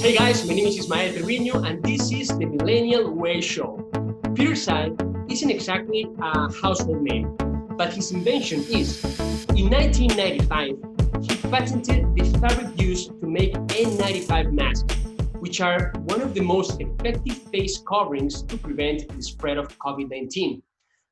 Hey guys, my name is Ismael, and this is the Millennial Way Show. Peter Tsai isn't exactly a household name, but his invention is. In 1995, he patented the fabric used to make N95 masks, which are one of the most effective face coverings to prevent the spread of COVID-19.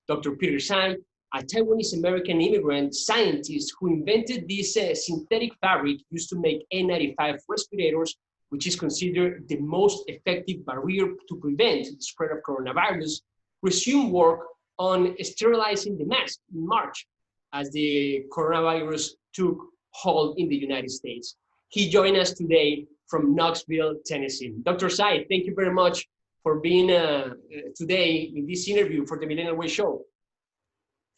Dr. Peter Tsai, a Taiwanese American immigrant scientist who invented this synthetic fabric used to make N95 respirators, which is considered the most effective barrier to prevent the spread of coronavirus, resumed work on sterilizing the mask in March as the coronavirus took hold in the United States. He joined us today from Knoxville, Tennessee. Dr. Tsai, thank you very much for being today in this interview for the Millennial Way Show.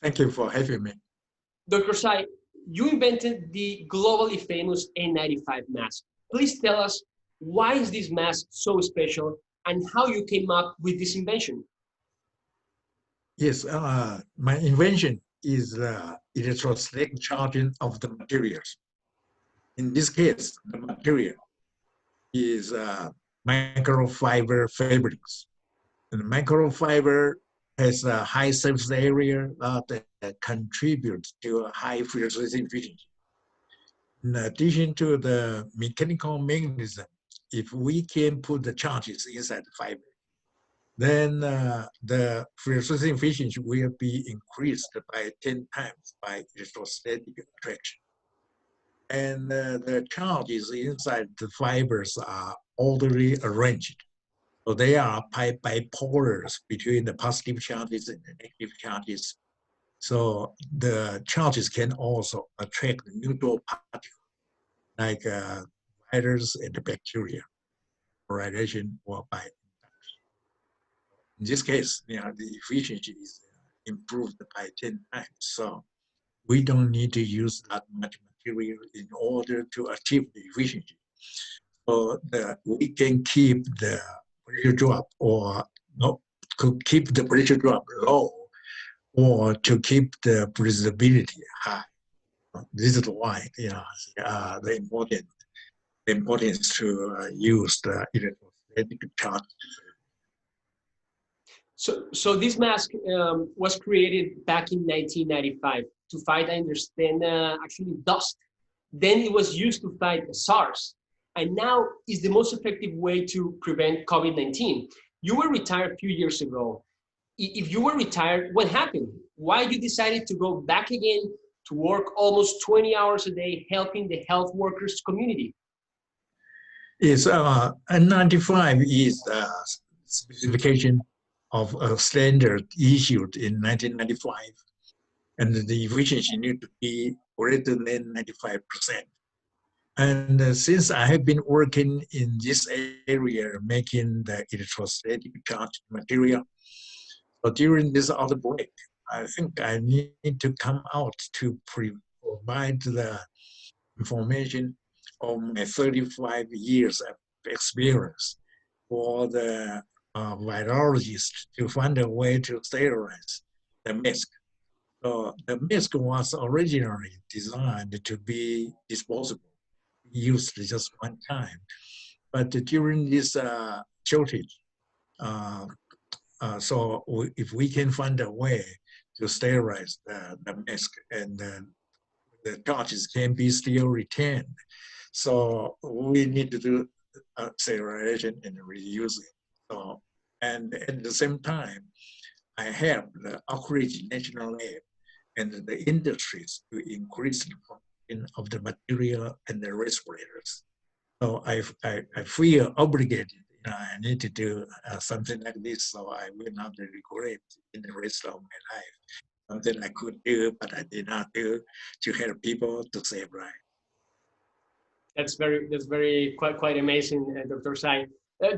Thank you for having me. Dr. Tsai, you invented the globally famous N95 mask. Please tell us, why is this mask so special and how you came up with this invention? Yes, my invention is the electrostatic charging of the materials. In this case, the material is microfiber fabrics. And microfiber has a high surface area that contributes to a high filtration efficiency. In addition to the mechanical mechanism, if we can put the charges inside the fiber, then the filtration efficiency will be increased by 10 times by electrostatic attraction. And the charges inside the fibers are orderly arranged. So they are bipolars between the positive charges and the negative charges. So the charges can also attract the neutral particles like virus and the bacteria, radiation or by induction. In this case, the efficiency is improved by 10 times. So we don't need to use that much material in order to achieve the efficiency. So we can keep the pressure drop or no, to keep the pressure drop low or to keep the breathability high. This is why the importance to use the electrostatic charge. So this mask was created back in 1995 to fight, I understand, actually dust. Then it was used to fight SARS. And now is the most effective way to prevent COVID-19. You were retired a few years ago. If you were retired, what happened? Why you decided to go back again to work almost 20 hours a day helping the health workers community? Yes, N95 is a specification of a standard issued in 1995, and the efficiency need to be greater than 95%. And since I have been working in this area, making the electrostatic charged material, so during this outbreak, I think I need to come out to provide the information of my 35 years of experience for the virologists to find a way to sterilize the mask. So the mask was originally designed to be disposable, used just one time. But during this shortage, so if we can find a way to sterilize the mask and the charges can be still retained, so we need to do sterilization and reuse it. So, and at the same time, I help the Oak Ridge National Lab and the industries to increase the production of the material and the respirators. So I feel obligated. I need to do something like this, so I will not regret in the rest of my life. Something I could do, but I did not do, to help people to save lives. That's very quite amazing, Dr. Tsai.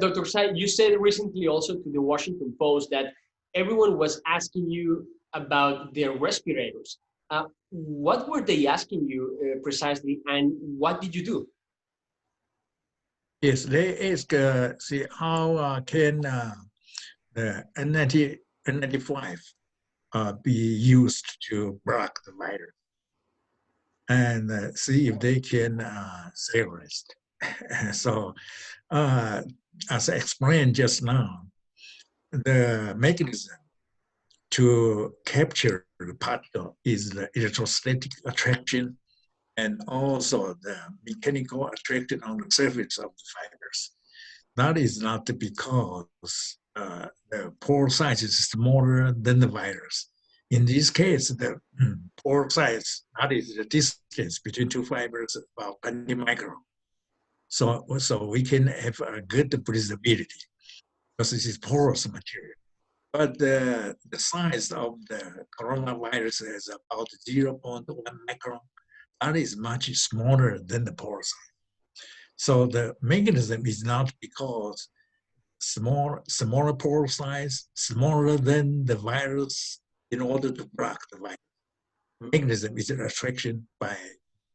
Dr. Tsai, you said recently also to the Washington Post that everyone was asking you about their respirators. What were they asking you precisely, and what did you do? Yes, they ask, see, how can the N95 be used to block the virus, and see if they can sterilize. So, as I explained just now, the mechanism to capture the particle is the electrostatic attraction and also the mechanical attraction on the surface of the fibers. That is not because the pore size is smaller than the virus. In this case, the pore size, that is the distance between two fibers, about 20 micron. So we can have a good breathability because this is porous material. But the size of the coronavirus is about 0.1 micron. That is much smaller than the pore size. So the mechanism is not because smaller pore size, smaller than the virus in order to block the virus. The mechanism is an attraction by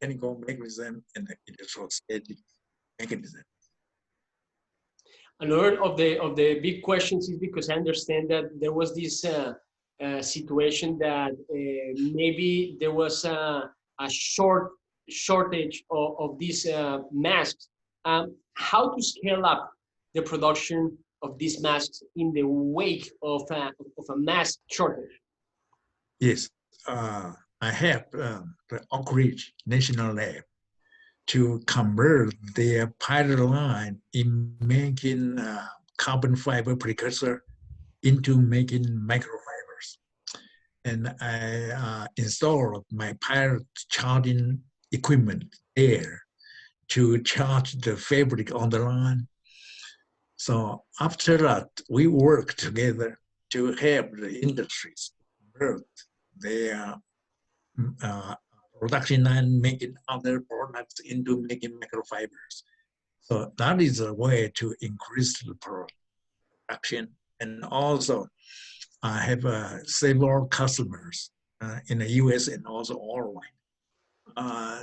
mechanical mechanism and the electrostatic mechanism. Another of the big questions is because I understand that there was this situation that maybe there was a shortage of these masks. How to scale up the production of these masks in the wake of a mask shortage? Yes, I have the Oak Ridge National Lab to convert their pilot line in making carbon fiber precursor into making microfibers. And I installed my pilot charging equipment there to charge the fabric on the line. So after that, we work together to help the industries convert their production line, making other products into making microfibers. So that is a way to increase the production. And also, I have several customers in the US and also worldwide.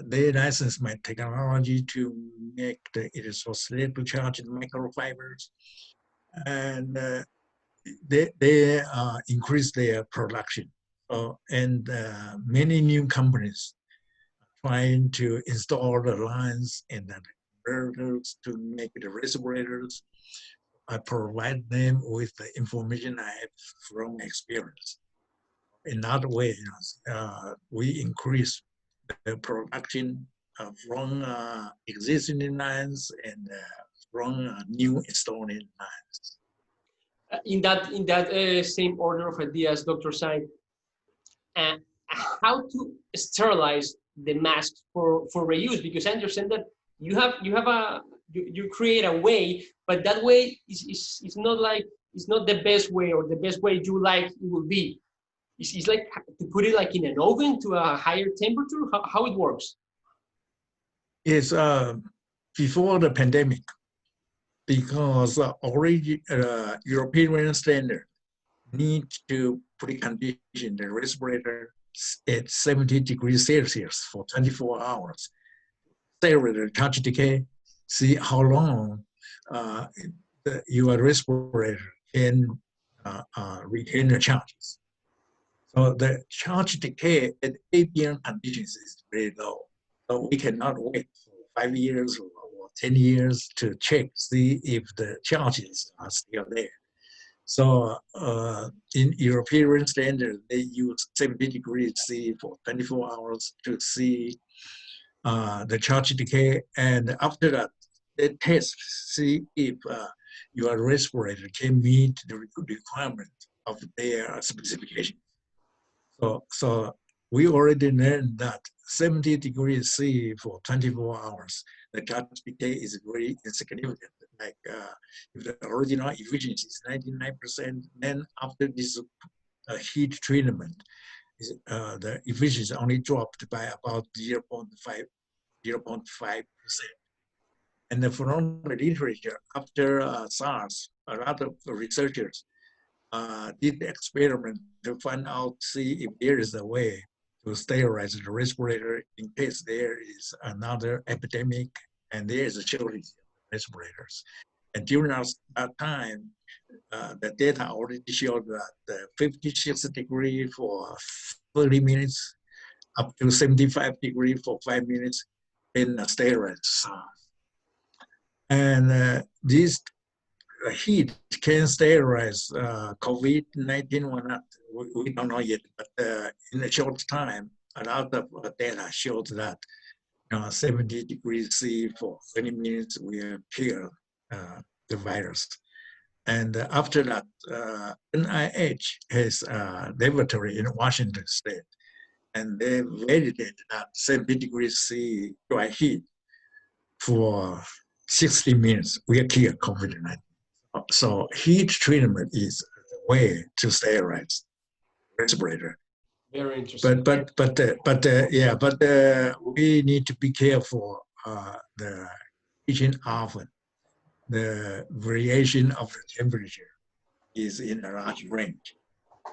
They license my technology to make the electrostatic charged microfibers, and they increase their production. And many new companies trying to install the lines and the converters to make the respirators. I provide them with the information I have from experience. In that way, we increase the production from existing lines and from new installing lines. In that same order of ideas, Dr. Tsai, how to sterilize the masks for reuse? Because I understand that you create a way, but that way is not like, it's not the best way or the best way you like it will be. It's like to put it like in an oven to a higher temperature. How it works? Yes, before the pandemic, because already European standard need to precondition the respirator at 70 degrees Celsius for 24 hours. Sterilize the charge decay, see how long your respirator can retain the charges. So the charge decay at ambient conditions is very low. So we cannot wait for 5 years or 10 years to check, see if the charges are still there. So in European standard, they use 70 degrees C for 24 hours to see the charge decay. And after that, they test, see if your respirator can meet the requirement of their specification. So we already learned that 70 degrees C for 24 hours, the charge decay is very insignificant. Like if the original efficiency is 99%, then after this heat treatment, the efficiency only dropped by about 0.5%. And from the literature, after SARS, a lot of researchers did the experiment to find out, see if there is a way to sterilize the respirator in case there is another epidemic and there is a shortage of respirators. And during that time, the data already showed that 56 degrees for 30 minutes, up to 75 degrees for 5 minutes, in sterilize SARS. And this heat can sterilize COVID-19 or not. We don't know yet, but in a short time, a lot of data showed that 70 degrees C for 20 minutes will kill the virus. And after that, NIH has a laboratory in Washington State, and they validated that 70 degrees C dry heat for 60 minutes will kill COVID-19. So heat treatment is the way to sterilize respirator. Very interesting. But we need to be careful. The heating oven, the variation of the temperature is in a large range.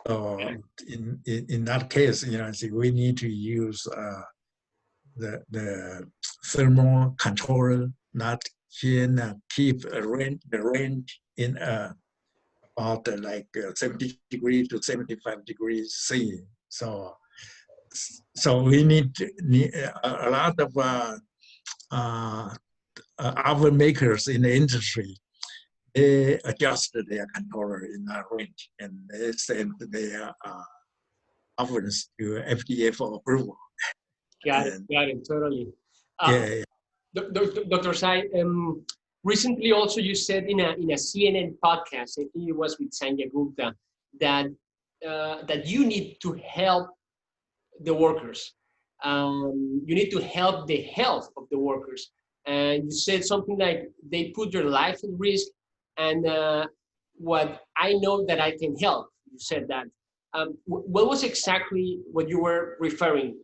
So in that case, we need to use the thermal controller that can keep the range in about 70 degrees to 75 degrees C. So we need a lot of oven makers in the industry. They adjusted their controller in that range, and they sent their ovens to FDA for approval. Got it, totally. Yeah. Dr. Tsai, recently also you said in a CNN podcast, I think it was with Sanjay Gupta, that you need to help the workers. You need to help the health of the workers. And you said something like they put their life at risk, and what I know that I can help. You said that. What was exactly what you were referring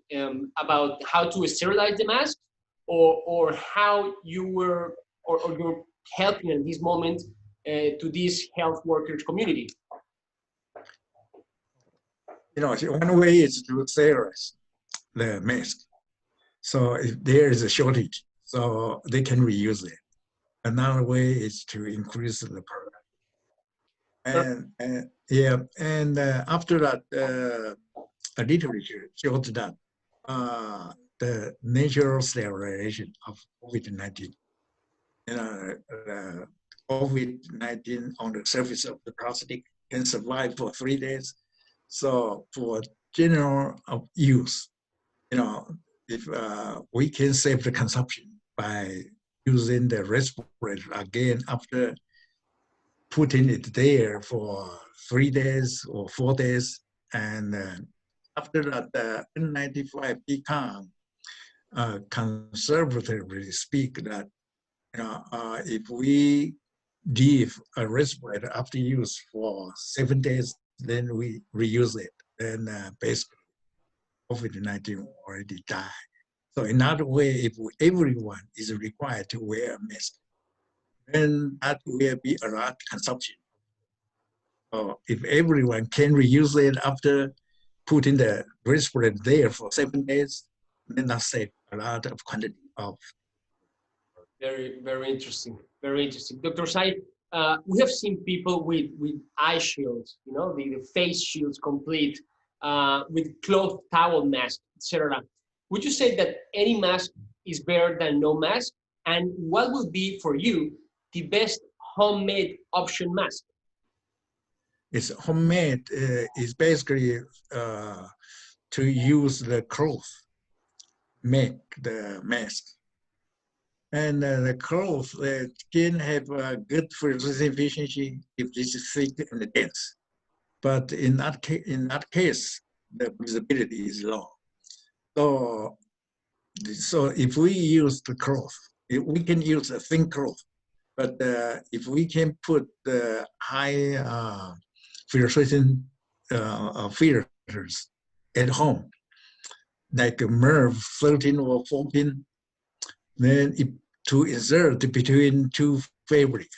about how to sterilize the mask, or how you were or you're helping in this moment to this health workers community? One way is to sterilize the mask. So if there is a shortage, so they can reuse it. Another way is to increase the product. And after that, a literature showed that the natural sterilization of COVID-19, COVID-19 on the surface of the plastic can survive for 3 days. So for general use, if we can save the consumption by using the respirator again after putting it there for 3 days or 4 days, and after that, the N95 become conservatively speak that if we leave a respirator after use for 7 days, then we reuse it, then basically COVID-19 already died. So in that way, if everyone is required to wear a mask, then that will be a lot of consumption. So if everyone can reuse it after putting the respirator there for 7 days, then that saves a lot of quantity of. Very, very interesting. Very interesting. Dr. Tsai, we have seen people with eye shields, the face shields complete, with cloth towel mask, etc. Would you say that any mask is better than no mask? And what would be for you the best homemade option mask? It's homemade is basically to use the cloth, make the mask. And the cloth can have a good freezing efficiency if this is thick and dense. But in that case, the breathability is low. So if we use the cloth, we can use a thin cloth. But if we can put the high filtration filters at home, like a MERV 13 or 14, then to insert between two fabric,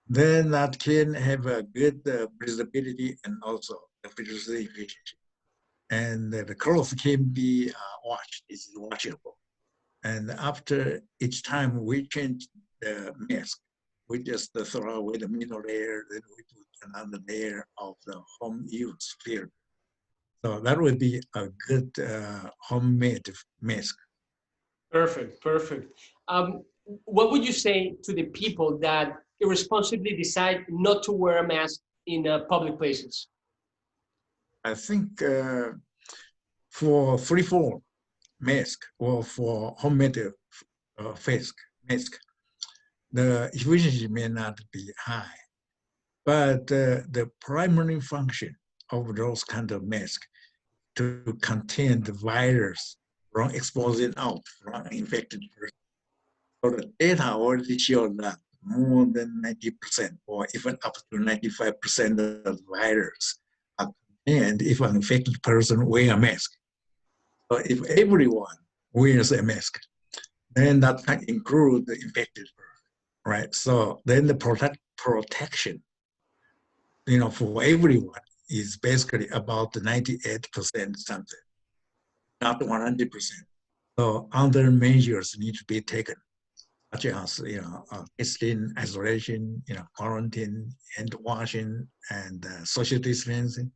then that can have a good breathability and also the filtration efficiency. And the cloth can be washed, it's washable. And after each time we change the mask, we just throw away the middle layer, then we put another layer of the home use filter. So that would be a good homemade mask. Perfect, perfect. what would you say to the people that irresponsibly decide not to wear a mask in public places? I think for free-form mask or for homemade mask, the efficiency may not be high, but the primary function of those kind of masks to contain the virus from exposing out from infected person. So the data already show that more than 90% or even up to 95% of the virus are contained if an infected person wears a mask. So if everyone wears a mask, then that can include the infected person, right? So then the protection, for everyone is basically about 98% something, not 100%. So other measures need to be taken, such as testing, isolation, quarantine, hand washing, and social distancing.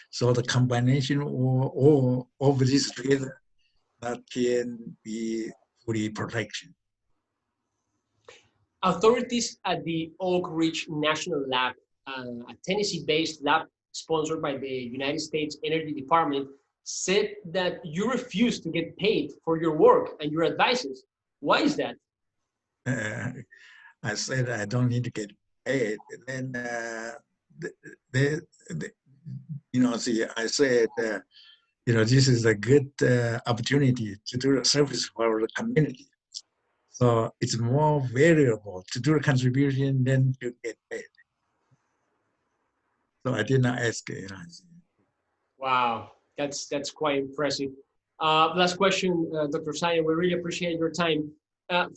So the combination all of these together that can be fully protection. Authorities at the Oak Ridge National Lab, a Tennessee-based lab sponsored by the United States Energy Department, said that you refuse to get paid for your work and your advices. Why is that? I said I don't need to get paid. Then I said, this is a good opportunity to do a service for the community. So it's more valuable to do a contribution than to get paid. So I did not ask. Wow, that's quite impressive. Last question, Dr. Tsai, we really appreciate your time.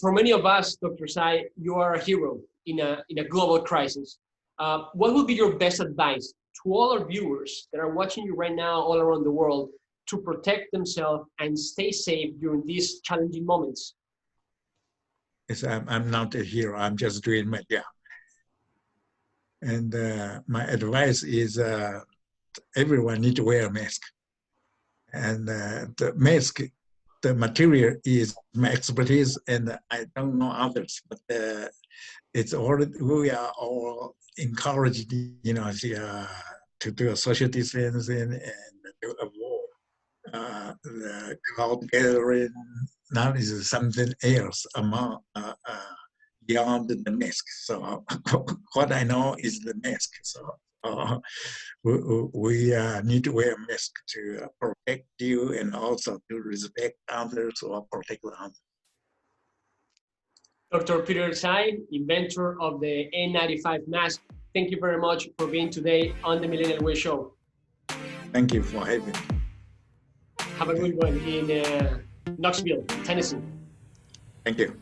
For many of us, Dr. Tsai, you are a hero in a global crisis. What would be your best advice to all our viewers that are watching you right now all around the world to protect themselves and stay safe during these challenging moments? Yes, I'm not a hero. I'm just doing my job. And my advice is everyone needs to wear a mask. And the mask, the material is my expertise, and I don't know others, but it's all, we are all encouraged, to do a social distancing and to avoid the crowd gathering. Now is something else among beyond the mask. So what I know is the mask. So we need to wear a mask to protect you and also to respect others or protect others. Dr. Peter Tsai, inventor of the N95 mask, thank you very much for being today on the Millennial Way Show. Thank you for having me. Have a good one in Knoxville, Tennessee. Thank you.